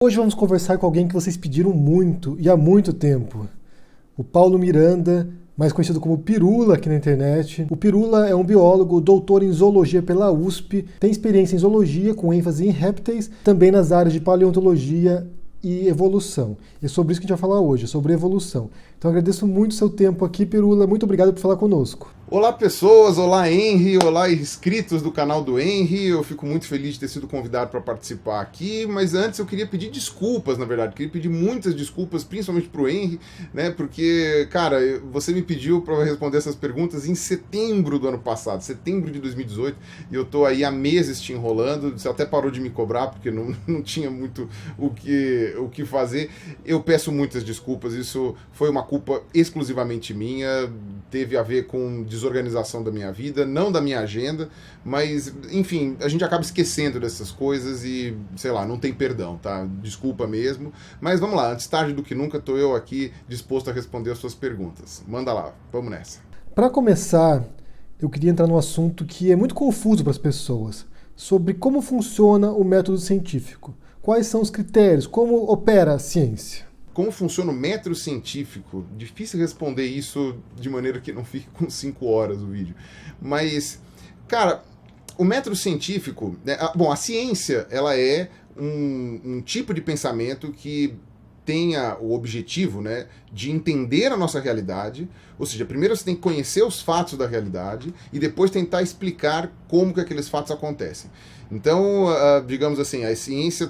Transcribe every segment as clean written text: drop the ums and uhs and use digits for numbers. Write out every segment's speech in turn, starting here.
Hoje vamos conversar com alguém que vocês pediram muito e há muito tempo. O Paulo Miranda, mais conhecido como Pirula aqui na internet. O Pirula é um biólogo, doutor em zoologia pela USP, tem experiência em zoologia com ênfase em répteis, também nas áreas de paleontologia e evolução. E é sobre isso que a gente vai falar hoje, sobre evolução. Então agradeço muito o seu tempo aqui, Pirula. Muito obrigado por falar conosco. Olá pessoas, olá Henry, olá inscritos do canal do Henry. Eu fico muito feliz de ter sido convidado para participar aqui, mas antes eu queria pedir desculpas, na verdade, queria pedir muitas desculpas, principalmente pro Henry, né? Porque, cara, você me pediu para responder essas perguntas em setembro do ano passado, setembro de 2018, e eu tô aí há meses te enrolando. Você até parou de me cobrar porque não tinha muito o que fazer. Eu peço muitas desculpas, isso foi uma culpa exclusivamente minha, teve a ver com desorganização da minha vida, não da minha agenda, mas, enfim, a gente acaba esquecendo dessas coisas e, sei lá, não tem perdão, tá? Desculpa mesmo, mas vamos lá, antes tarde do que nunca, tô eu aqui disposto a responder as suas perguntas. Manda lá, vamos nessa. Para começar, eu queria entrar num assunto que é muito confuso para as pessoas, sobre como funciona o método científico. Quais são os critérios? Como opera a ciência? Como funciona o método científico? Difícil responder isso de maneira que não fique com 5 horas o vídeo. Mas, cara, o método científico... Né, bom, a ciência, ela é um tipo de pensamento que tenha o objetivo, né, de entender a nossa realidade. Ou seja, primeiro você tem que conhecer os fatos da realidade e depois tentar explicar como que aqueles fatos acontecem. Então, digamos assim, a ciência,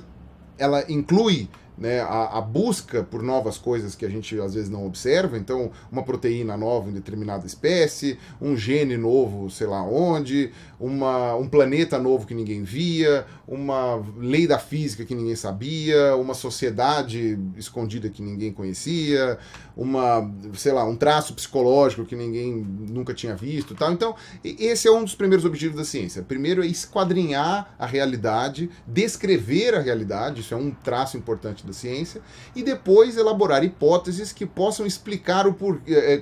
ela inclui, né, a busca por novas coisas que a gente às vezes não observa. Então, uma proteína nova em determinada espécie, um gene novo sei lá onde, um planeta novo que ninguém via, uma lei da física que ninguém sabia, uma sociedade escondida que ninguém conhecia, sei lá, um traço psicológico que ninguém nunca tinha visto, tal. Então, esse é um dos primeiros objetivos da ciência. Primeiro é esquadrinhar a realidade, descrever a realidade, isso é um traço importante da ciência, e depois elaborar hipóteses que possam explicar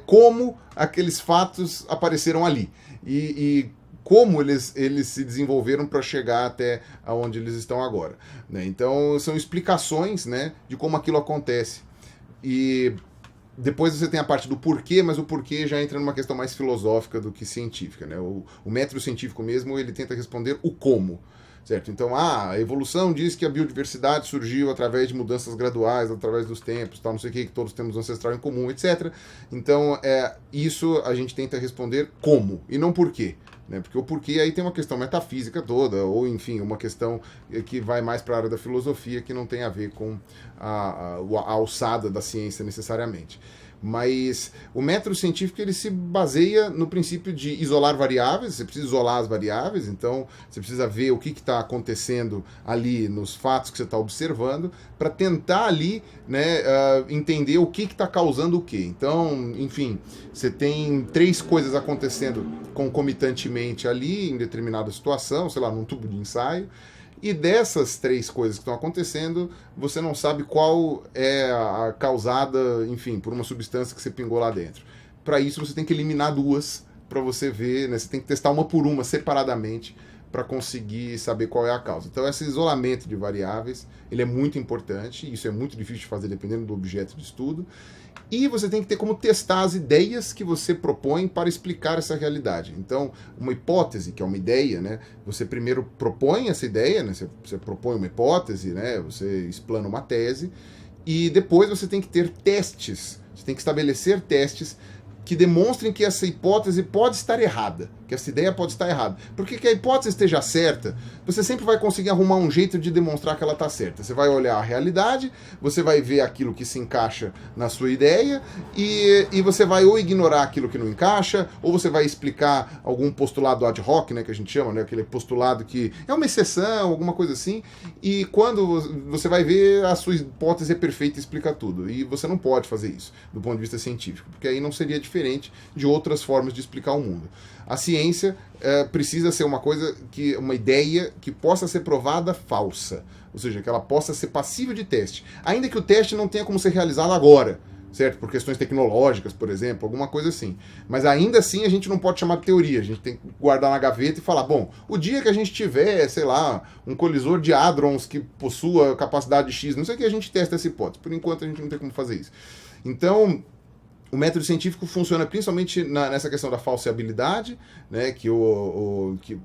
como aqueles fatos apareceram ali e como eles se desenvolveram para chegar até onde eles estão agora, né? Então são explicações, né, de como aquilo acontece. E depois você tem a parte do porquê, mas o porquê já entra numa questão mais filosófica do que científica, né? O método científico mesmo, ele tenta responder o como. Certo? Então, a evolução diz que a biodiversidade surgiu através de mudanças graduais, através dos tempos, tal, não sei o que todos temos um ancestral em comum, etc. Então, isso a gente tenta responder como, e não por quê. Né? Porque o porquê aí tem uma questão metafísica toda, ou enfim, uma questão que vai mais para a área da filosofia, que não tem a ver com a alçada da ciência necessariamente. Mas o método científico, ele se baseia no princípio de isolar variáveis. Você precisa isolar as variáveis, então você precisa ver o que está acontecendo ali nos fatos que você está observando, para tentar ali, né, entender o que está causando o quê. Então, enfim, você tem 3 coisas acontecendo concomitantemente ali em determinada situação, sei lá, num tubo de ensaio. E dessas 3 coisas que estão acontecendo, você não sabe qual é a causada, enfim, por uma substância que você pingou lá dentro. Para isso, você tem que eliminar 2 para você ver, né? Você tem que testar uma por uma, separadamente, para conseguir saber qual é a causa. Então, esse isolamento de variáveis, ele é muito importante, isso é muito difícil de fazer dependendo do objeto de estudo. E você tem que ter como testar as ideias que você propõe para explicar essa realidade. Então, uma hipótese, que é uma ideia, né? Você primeiro propõe essa ideia, né? Você propõe uma hipótese, né? Você explana uma tese, e depois você tem que ter testes, você tem que estabelecer testes que demonstrem que essa hipótese pode estar errada, que essa ideia pode estar errada. Porque que a hipótese esteja certa, você sempre vai conseguir arrumar um jeito de demonstrar que ela está certa. Você vai olhar a realidade, você vai ver aquilo que se encaixa na sua ideia, e você vai ou ignorar aquilo que não encaixa, ou você vai explicar algum postulado ad hoc, né, que a gente chama, né, aquele postulado que é uma exceção, alguma coisa assim, e quando você vai ver, a sua hipótese é perfeita e explica tudo. E você não pode fazer isso, do ponto de vista científico, porque aí não seria diferente de outras formas de explicar o mundo. A ciência precisa ser uma ideia que possa ser provada falsa, ou seja, que ela possa ser passível de teste, ainda que o teste não tenha como ser realizado agora. certo? Por questões tecnológicas, por exemplo, alguma coisa assim. Mas ainda assim a gente não pode chamar de teoria, a gente tem que guardar na gaveta e falar, bom, o dia que a gente tiver, sei lá, um colisor de hadrons que possua capacidade X, não sei o que, a gente testa essa hipótese. Por enquanto a gente não tem como fazer isso. Então, o método científico funciona principalmente nessa questão da falseabilidade, né, que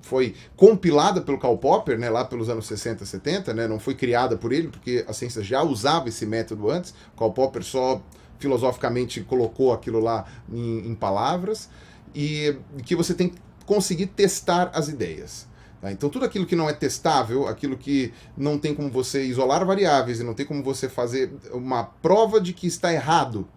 foi compilada pelo Karl Popper, né, lá pelos anos 60, 70, né, não foi criada por ele, porque a ciência já usava esse método antes, o Karl Popper só filosoficamente colocou aquilo lá em palavras, e que você tem que conseguir testar as ideias. Tá? Então tudo aquilo que não é testável, aquilo que não tem como você isolar variáveis e não tem como você fazer uma prova de que está errado,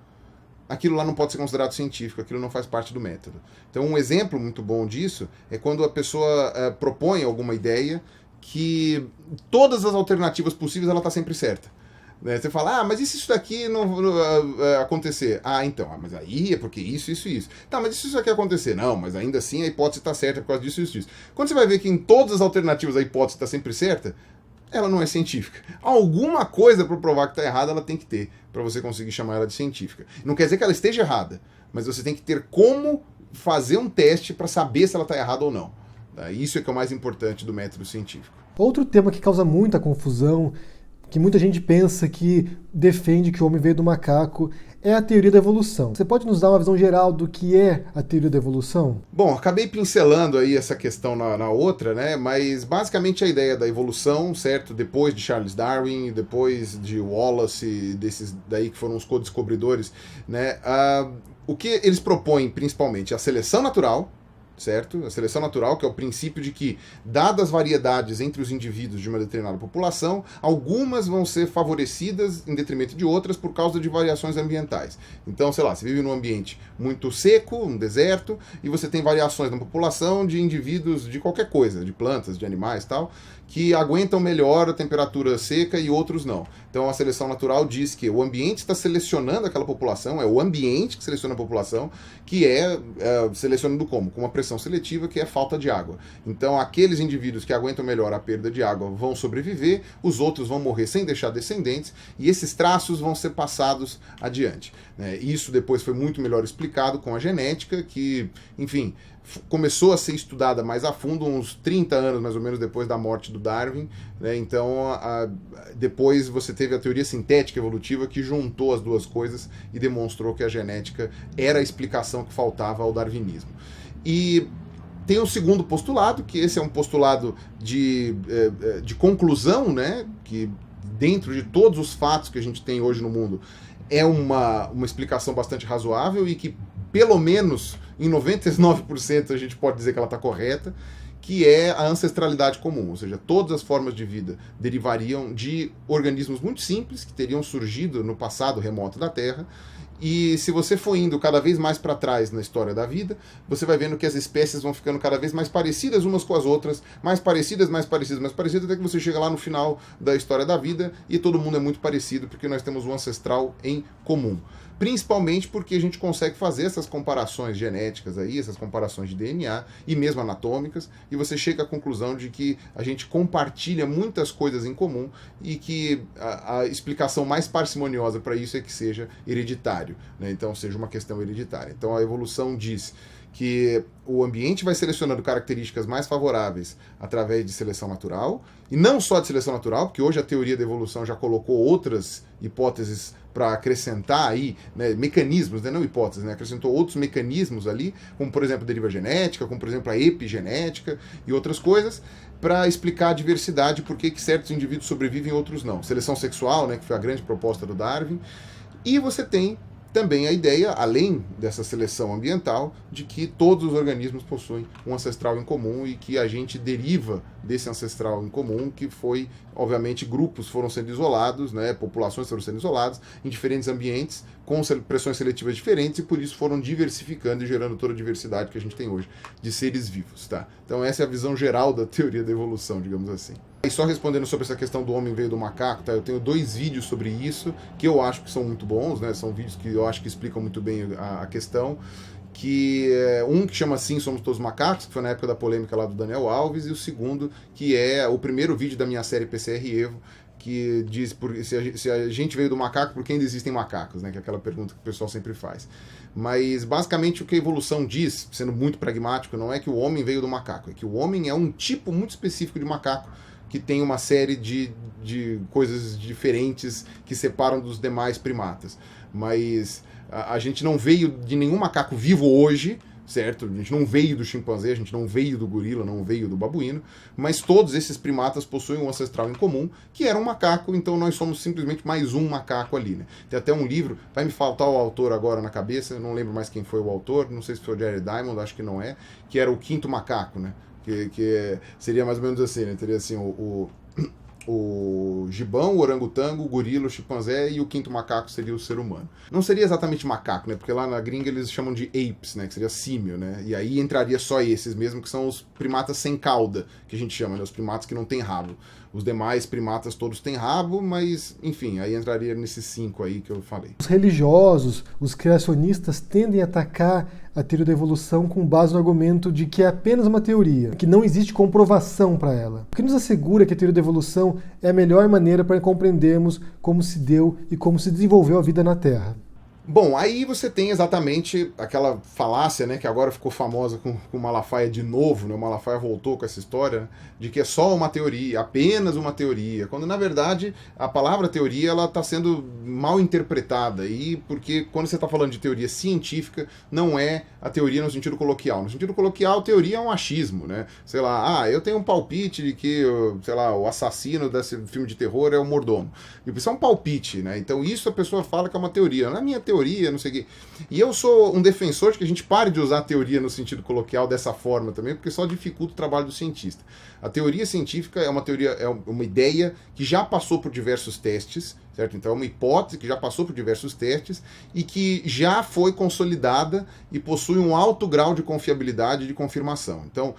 aquilo lá não pode ser considerado científico, aquilo não faz parte do método. Então um exemplo muito bom disso é quando a pessoa propõe alguma ideia que todas as alternativas possíveis ela está sempre certa. Né? Você fala, mas e se isso daqui não acontecer? Então, mas aí é porque isso. Tá, mas e se isso aqui acontecer? Não, mas ainda assim a hipótese está certa por causa disso. Quando você vai ver que em todas as alternativas a hipótese está sempre certa, ela não é científica. Alguma coisa para provar que está errada ela tem que ter, para você conseguir chamar ela de científica. Não quer dizer que ela esteja errada, mas você tem que ter como fazer um teste para saber se ela está errada ou não. Isso é que é o mais importante do método científico. Outro tema que causa muita confusão, que muita gente pensa que defende que o homem veio do macaco, é a teoria da evolução. Você pode nos dar uma visão geral do que é a teoria da evolução? Bom, acabei pincelando aí essa questão na outra, né? Mas basicamente a ideia da evolução, certo? Depois de Charles Darwin, depois de Wallace, desses daí que foram os co-descobridores, né? O que eles propõem principalmente é a seleção natural, certo? A seleção natural, que é o princípio de que, dadas as variedades entre os indivíduos de uma determinada população, algumas vão ser favorecidas em detrimento de outras por causa de variações ambientais. Então, sei lá, você vive num ambiente muito seco, um deserto, e você tem variações na população de indivíduos de qualquer coisa, de plantas, de animais e tal, que aguentam melhor a temperatura seca e outros não. Então a seleção natural diz que o ambiente está selecionando aquela população, é o ambiente que seleciona a população, que selecionando como? Com uma pressão seletiva, que é falta de água. Então aqueles indivíduos que aguentam melhor a perda de água vão sobreviver, os outros vão morrer sem deixar descendentes, e esses traços vão ser passados adiante. Isso depois foi muito melhor explicado com a genética, que, enfim, começou a ser estudada mais a fundo uns 30 anos, mais ou menos, depois da morte do Darwin, né? Então, depois você teve a teoria sintética evolutiva, que juntou as duas coisas e demonstrou que a genética era a explicação que faltava ao darwinismo. E tem o segundo postulado, que esse é um postulado de conclusão, né? Que dentro de todos os fatos que a gente tem hoje no mundo, é uma explicação bastante razoável e que, pelo menos em 99% a gente pode dizer que ela está correta, que é a ancestralidade comum, ou seja, todas as formas de vida derivariam de organismos muito simples que teriam surgido no passado remoto da Terra. E se você for indo cada vez mais para trás na história da vida, você vai vendo que as espécies vão ficando cada vez mais parecidas umas com as outras, mais parecidas, até que você chega lá no final da história da vida e todo mundo é muito parecido, porque nós temos um ancestral em comum. Principalmente porque a gente consegue fazer essas comparações genéticas aí, essas comparações de DNA e mesmo anatômicas, e você chega à conclusão de que a gente compartilha muitas coisas em comum e que a explicação mais parcimoniosa para isso é que seja hereditário, né? Então seja uma questão hereditária. Então a evolução diz que o ambiente vai selecionando características mais favoráveis através de seleção natural, e não só de seleção natural, porque hoje a teoria da evolução já colocou outras hipóteses para acrescentar aí, né, mecanismos, né, não hipóteses, né, acrescentou outros mecanismos ali, como por exemplo a deriva genética, como por exemplo a epigenética e outras coisas, para explicar a diversidade, por que certos indivíduos sobrevivem e outros não. Seleção sexual, né, que foi a grande proposta do Darwin, e você tem também a ideia, além dessa seleção ambiental, de que todos os organismos possuem um ancestral em comum e que a gente deriva desse ancestral em comum, que foi, obviamente, grupos foram sendo isolados, né, populações foram sendo isoladas em diferentes ambientes, com pressões seletivas diferentes, e por isso foram diversificando e gerando toda a diversidade que a gente tem hoje de seres vivos. Tá? Então essa é a visão geral da teoria da evolução, digamos assim. E só respondendo sobre essa questão do homem veio do macaco, tá? Eu tenho 2 vídeos sobre isso, que eu acho que são muito bons, né? São vídeos que eu acho que explicam muito bem a questão, que é um que chama assim Somos Todos Macacos, que foi na época da polêmica lá do Daniel Alves, e o segundo, que é o primeiro vídeo da minha série PCR Evo, que diz se a gente veio do macaco, por que ainda existem macacos, né? Que é aquela pergunta que o pessoal sempre faz. Mas, basicamente, o que a evolução diz, sendo muito pragmático, não é que o homem veio do macaco, é que o homem é um tipo muito específico de macaco que tem uma série de coisas diferentes que separam dos demais primatas. Mas a gente não veio de nenhum macaco vivo hoje, certo? A gente não veio do chimpanzé, a gente não veio do gorila, não veio do babuíno, mas todos esses primatas possuem um ancestral em comum, que era um macaco, então nós somos simplesmente mais um macaco ali, né? Tem até um livro, vai me faltar o autor agora na cabeça, eu não lembro mais quem foi o autor, não sei se foi o Jared Diamond, acho que não é, que era o quinto macaco, né? Que seria mais ou menos assim, né? Teria assim o gibão, o orangotango, o gorila, o chimpanzé e o quinto macaco seria o ser humano. Não seria exatamente macaco, né? Porque lá na gringa eles chamam de apes, né? Que seria símio, né? E aí entraria só esses mesmo, que são os primatas sem cauda, que a gente chama, né? Os primatas que não têm rabo. Os demais primatas todos têm rabo, mas, enfim, aí entraria nesses 5 aí que eu falei. Os religiosos, os criacionistas tendem a atacar a teoria da evolução com base no argumento de que é apenas uma teoria, que não existe comprovação para ela. O que nos assegura que a teoria da evolução é a melhor maneira para compreendermos como se deu e como se desenvolveu a vida na Terra. Bom, aí você tem exatamente aquela falácia, né, que agora ficou famosa com o Malafaia de novo, né, o Malafaia voltou com essa história, né, de que é só uma teoria, apenas uma teoria, quando na verdade a palavra teoria ela está sendo mal interpretada, e porque quando você está falando de teoria científica, não é a teoria no sentido coloquial. No sentido coloquial, teoria é um achismo, né, sei lá, eu tenho um palpite de que, sei lá, o assassino desse filme de terror é o mordomo. Isso é um palpite, né, então isso a pessoa fala que é uma teoria, não é minha teoria, não sei o quê. E eu sou um defensor de que a gente pare de usar a teoria no sentido coloquial dessa forma também, porque só dificulta o trabalho do cientista. A teoria científica é uma teoria, é uma ideia que já passou por diversos testes, certo? Então é uma hipótese que já passou por diversos testes e que já foi consolidada e possui um alto grau de confiabilidade e de confirmação. Então,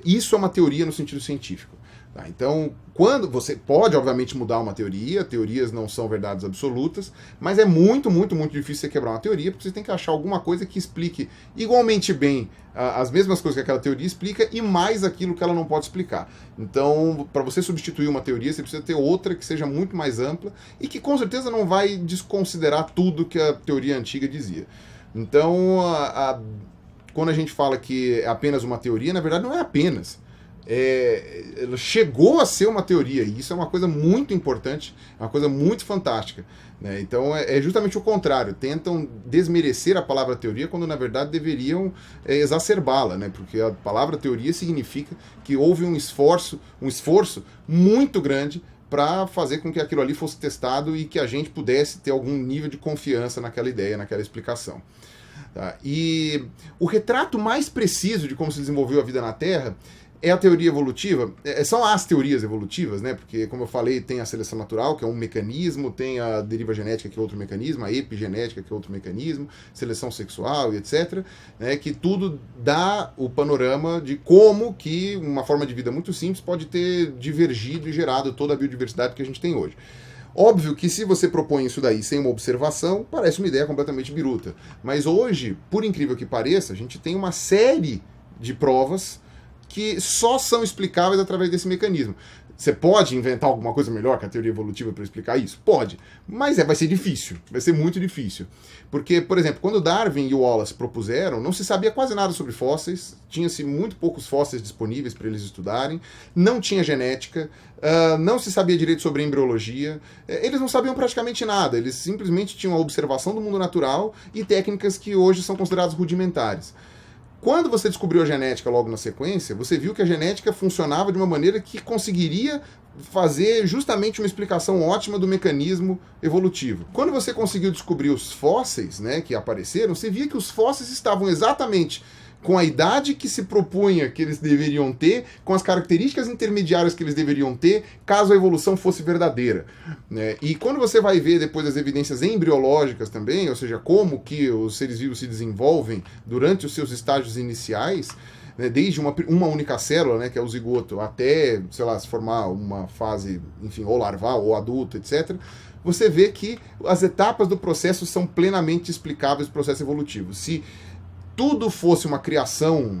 isso é uma teoria no sentido científico. Tá? Então, quando você pode, obviamente, mudar uma teoria, teorias não são verdades absolutas, mas é muito, muito, muito difícil você quebrar uma teoria, porque você tem que achar alguma coisa que explique igualmente bem as mesmas coisas que aquela teoria explica e mais aquilo que ela não pode explicar. Então, para você substituir uma teoria, você precisa ter outra que seja muito mais ampla e que com certeza não vai desconsiderar tudo que a teoria antiga dizia. Então, quando a gente fala que é apenas uma teoria, na verdade não é apenas. Ela chegou a ser uma teoria, e isso é uma coisa muito importante, é uma coisa muito fantástica, né? Então é justamente o contrário, tentam desmerecer a palavra teoria quando na verdade deveriam exacerbá-la, né? Porque a palavra teoria significa que houve um esforço muito grande para fazer com que aquilo ali fosse testado e que a gente pudesse ter algum nível de confiança naquela ideia, naquela explicação. Tá? E o retrato mais preciso de como se desenvolveu a vida na Terra é a teoria evolutiva, são as teorias evolutivas, né? Porque, como eu falei, tem a seleção natural, que é um mecanismo, tem a deriva genética, que é outro mecanismo, a epigenética, que é outro mecanismo, seleção sexual e etc., né? Que tudo dá o panorama de como que uma forma de vida muito simples pode ter divergido e gerado toda a biodiversidade que a gente tem hoje. Óbvio que se você propõe isso daí sem uma observação, parece uma ideia completamente biruta. Mas hoje, por incrível que pareça, a gente tem uma série de provas que só são explicáveis através desse mecanismo. Você pode inventar alguma coisa melhor que a teoria evolutiva para explicar isso? Pode, mas vai ser difícil, vai ser muito difícil. Porque, por exemplo, quando Darwin e o Wallace propuseram, não se sabia quase nada sobre fósseis, tinha-se muito poucos fósseis disponíveis para eles estudarem, não tinha genética, não se sabia direito sobre embriologia, eles não sabiam praticamente nada, eles simplesmente tinham a observação do mundo natural e técnicas que hoje são consideradas rudimentares. Quando você descobriu a genética logo na sequência, você viu que a genética funcionava de uma maneira que conseguiria fazer justamente uma explicação ótima do mecanismo evolutivo. Quando você conseguiu descobrir os fósseis, né, que apareceram, você via que os fósseis estavam exatamente com a idade que se propunha que eles deveriam ter, com as características intermediárias que eles deveriam ter, caso a evolução fosse verdadeira, né? E quando você vai ver depois as evidências embriológicas também, ou seja, como que os seres vivos se desenvolvem durante os seus estágios iniciais, né, desde uma única célula, né, que é o zigoto, até, sei lá, se formar uma fase, enfim, ou larval, ou adulta, etc., você vê que as etapas do processo são plenamente explicáveis do processo evolutivo. Se tudo fosse uma criação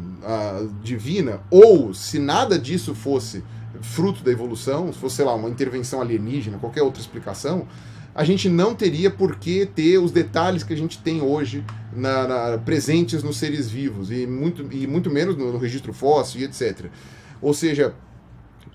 divina, ou se nada disso fosse fruto da evolução, se fosse, sei lá, uma intervenção alienígena, qualquer outra explicação, a gente não teria por que ter os detalhes que a gente tem hoje presentes nos seres vivos, e muito menos no registro fóssil e etc. Ou seja,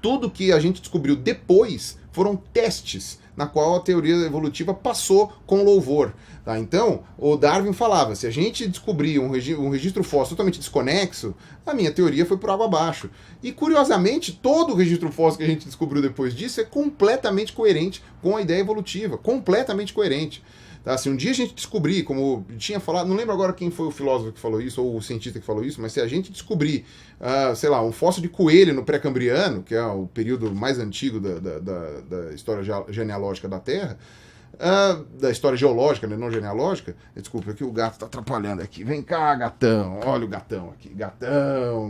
tudo que a gente descobriu depois foram testes na qual a teoria evolutiva passou com louvor. Tá? Então, o Darwin falava, se a gente descobrir um registro fóssil totalmente desconexo, a minha teoria foi por água abaixo. E, curiosamente, todo o registro fóssil que a gente descobriu depois disso é completamente coerente com a ideia evolutiva, completamente coerente. Tá? Se um dia a gente descobrir, como tinha falado, não lembro agora quem foi o filósofo que falou isso, ou o cientista que falou isso, mas se a gente descobrir, sei lá, um fóssil de coelho no pré-cambriano, que é o período mais antigo da história genealógica da Terra, da história geológica, né, não genealógica. Desculpa, aqui o gato tá atrapalhando aqui. Vem cá, gatão. Olha o gatão aqui. Gatão.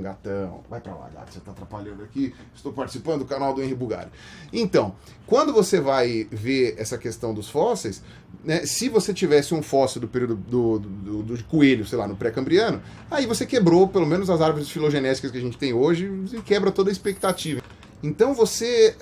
Vai pra lá, gato. Você tá atrapalhando aqui. Estou participando do canal do Henri Bugari. Então, quando você vai ver essa questão dos fósseis, né, se você tivesse um fóssil do período do coelho, sei lá, no pré-cambriano, aí você quebrou pelo menos as árvores filogenéticas que a gente tem hoje e quebra toda a expectativa. Então você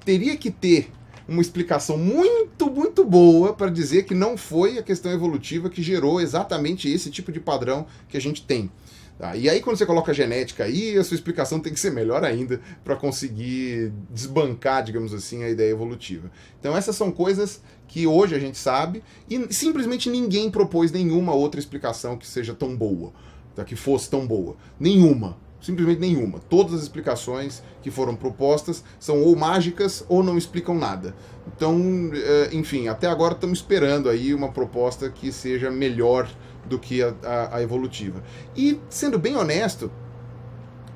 teria que ter uma explicação muito, muito boa para dizer que não foi a questão evolutiva que gerou exatamente esse tipo de padrão que a gente tem. Tá? E aí, quando você coloca a genética aí, a sua explicação tem que ser melhor ainda para conseguir desbancar, digamos assim, a ideia evolutiva. Então, essas são coisas que hoje a gente sabe e simplesmente ninguém propôs nenhuma outra explicação que seja tão boa, tá? Que fosse tão boa. Nenhuma. Simplesmente nenhuma. Todas as explicações que foram propostas são ou mágicas ou não explicam nada. Então, enfim, até agora estamos esperando aí uma proposta que seja melhor do que a evolutiva. E, sendo bem honesto,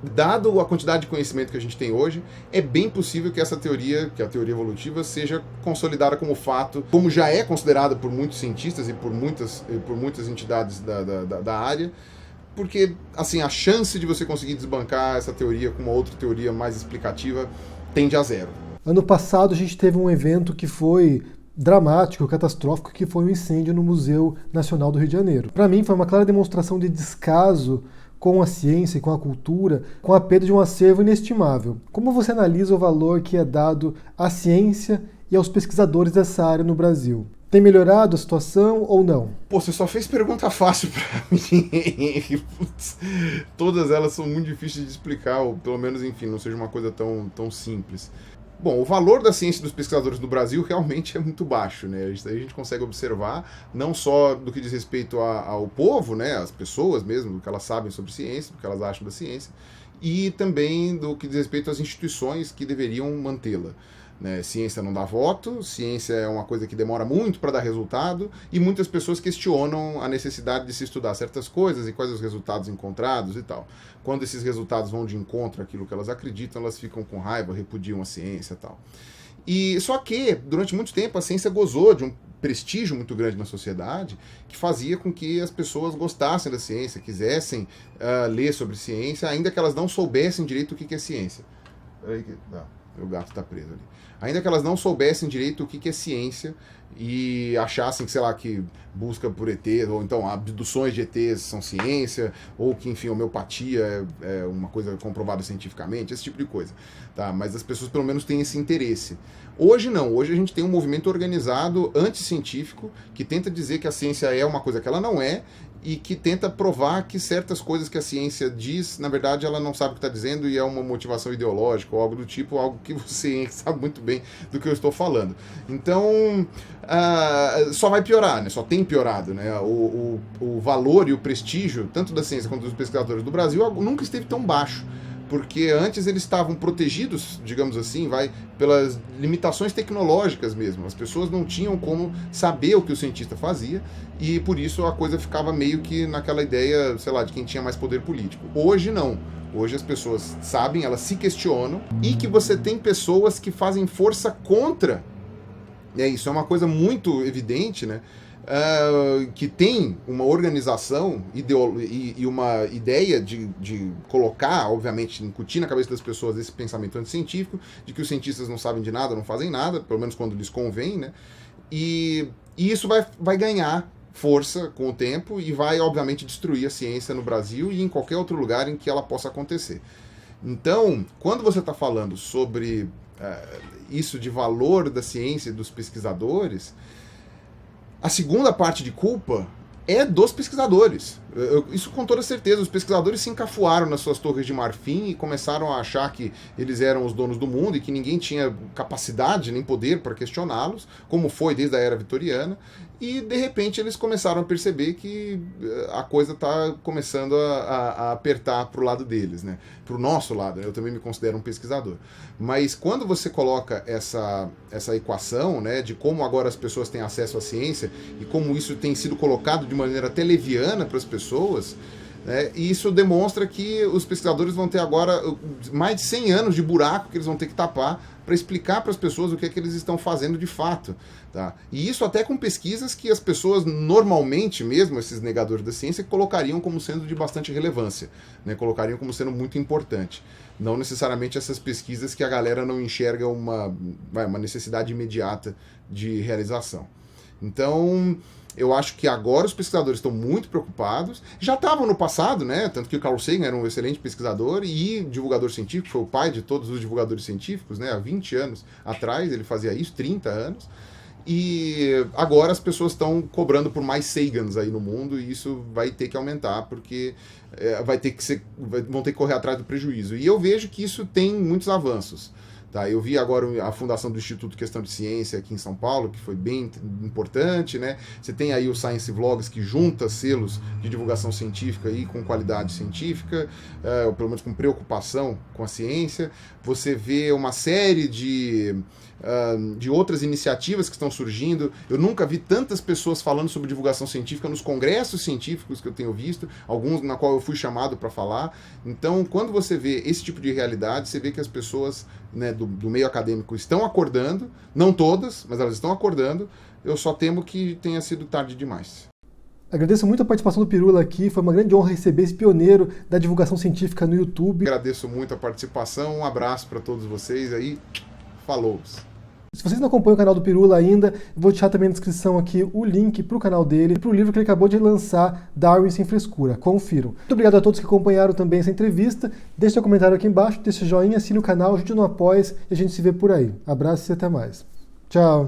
dado a quantidade de conhecimento que a gente tem hoje, é bem possível que essa teoria, que a teoria evolutiva, seja consolidada como fato, como já é considerada por muitos cientistas e por muitas entidades da área, porque, assim, a chance de você conseguir desbancar essa teoria com uma outra teoria mais explicativa tende a zero. Ano passado a gente teve um evento que foi dramático, catastrófico, que foi um incêndio no Museu Nacional do Rio de Janeiro. Para mim foi uma clara demonstração de descaso com a ciência e com a cultura, com a perda de um acervo inestimável. Como você analisa o valor que é dado à ciência e aos pesquisadores dessa área no Brasil? Tem melhorado a situação ou não? Pô, você só fez pergunta fácil pra mim. Putz, todas elas são muito difíceis de explicar, ou pelo menos, enfim, não seja uma coisa tão simples. Bom, o valor da ciência dos pesquisadores no Brasil realmente é muito baixo, né? Isso aí a gente consegue observar, não só do que diz respeito ao povo, né? As pessoas mesmo, do que elas sabem sobre ciência, do que elas acham da ciência, e também do que diz respeito às instituições que deveriam mantê-la. Né? Ciência não dá voto, ciência é uma coisa que demora muito para dar resultado, e muitas pessoas questionam a necessidade de se estudar certas coisas e quais os resultados encontrados e tal. Quando esses resultados vão de encontro àquilo que elas acreditam, elas ficam com raiva, repudiam a ciência e tal. E só que, durante muito tempo, a ciência gozou de um prestígio muito grande na sociedade que fazia com que as pessoas gostassem da ciência, quisessem ler sobre ciência, ainda que elas não soubessem direito o que é ciência. Peraí que... o gato está preso ali. Ainda que elas não soubessem direito o que é ciência e achassem que, sei lá, que busca por ETs, ou então abduções de ETs são ciência, ou que, enfim, homeopatia é uma coisa comprovada cientificamente, esse tipo de coisa. Tá? Mas as pessoas, pelo menos, têm esse interesse. Hoje não. Hoje a gente tem um movimento organizado anticientífico que tenta dizer que a ciência é uma coisa que ela não é, e que tenta provar que certas coisas que a ciência diz, na verdade, ela não sabe o que está dizendo e é uma motivação ideológica ou algo do tipo, algo que você sabe muito bem do que eu estou falando. Então, só vai piorar, né? Só tem piorado, né? O valor e o prestígio, tanto da ciência quanto dos pesquisadores do Brasil, nunca esteve tão baixo. Porque antes eles estavam protegidos, digamos assim, pelas limitações tecnológicas mesmo. As pessoas não tinham como saber o que o cientista fazia e por isso a coisa ficava meio que naquela ideia, sei lá, de quem tinha mais poder político. Hoje não. Hoje as pessoas sabem, elas se questionam e que você tem pessoas que fazem força contra. Isso é uma coisa muito evidente, né? Que tem uma organização e uma ideia de colocar, obviamente, incutir na cabeça das pessoas esse pensamento anticientífico, de que os cientistas não sabem de nada, não fazem nada, pelo menos quando lhes convém, né? E isso vai ganhar força com o tempo e vai, obviamente, destruir a ciência no Brasil e em qualquer outro lugar em que ela possa acontecer. Então, quando você está falando sobre isso de valor da ciência e dos pesquisadores, a segunda parte de culpa é dos pesquisadores. Isso com toda certeza. Os pesquisadores se encafuaram nas suas torres de marfim e começaram a achar que eles eram os donos do mundo e que ninguém tinha capacidade nem poder para questioná-los, como foi desde a era vitoriana. E, de repente, eles começaram a perceber que a coisa está começando a apertar para o lado deles, né? Para o nosso lado. Eu também me considero um pesquisador. Mas quando você coloca essa equação, né, de como agora as pessoas têm acesso à ciência e como isso tem sido colocado de maneira até leviana para as pessoas, né, e isso demonstra que os pesquisadores vão ter agora mais de 100 anos de buraco que eles vão ter que tapar para explicar para as pessoas o que é que eles estão fazendo de fato. Tá? E isso até com pesquisas que as pessoas normalmente, mesmo esses negadores da ciência, colocariam como sendo de bastante relevância, né? Colocariam como sendo muito importante. Não necessariamente essas pesquisas que a galera não enxerga uma necessidade imediata de realização. Então, eu acho que agora os pesquisadores estão muito preocupados. Já estavam no passado, né? Tanto que o Carl Sagan era um excelente pesquisador e divulgador científico, foi o pai de todos os divulgadores científicos, né? Há 20 anos atrás ele fazia isso, 30 anos. E agora as pessoas estão cobrando por mais Sagans aí no mundo e isso vai ter que aumentar, porque vão ter que correr atrás do prejuízo. E eu vejo que isso tem muitos avanços. Tá, eu vi agora a fundação do Instituto Questão de Ciência aqui em São Paulo, que foi bem importante, né? Você tem aí o Science Vlogs, que junta selos de divulgação científica aí com qualidade científica, ou pelo menos com preocupação com a ciência. Você vê uma série de outras iniciativas que estão surgindo. Eu nunca vi tantas pessoas falando sobre divulgação científica nos congressos científicos que eu tenho visto, alguns na qual eu fui chamado para falar. Então, quando você vê esse tipo de realidade, você vê que as pessoas, né, do meio acadêmico estão acordando, não todas, mas elas estão acordando. Eu só temo que tenha sido tarde demais. Agradeço muito a participação do Pirula aqui, foi uma grande honra receber esse pioneiro da divulgação científica no YouTube. Agradeço muito a participação, um abraço para todos vocês aí, falou! Se vocês não acompanham o canal do Pirula ainda, eu vou deixar também na descrição aqui o link para o canal dele e para o livro que ele acabou de lançar, Darwin Sem Frescura. Confiram. Muito obrigado a todos que acompanharam também essa entrevista. Deixe seu comentário aqui embaixo, deixe seu joinha, assine o canal, ajude no Apoia e a gente se vê por aí. Abraço e até mais. Tchau!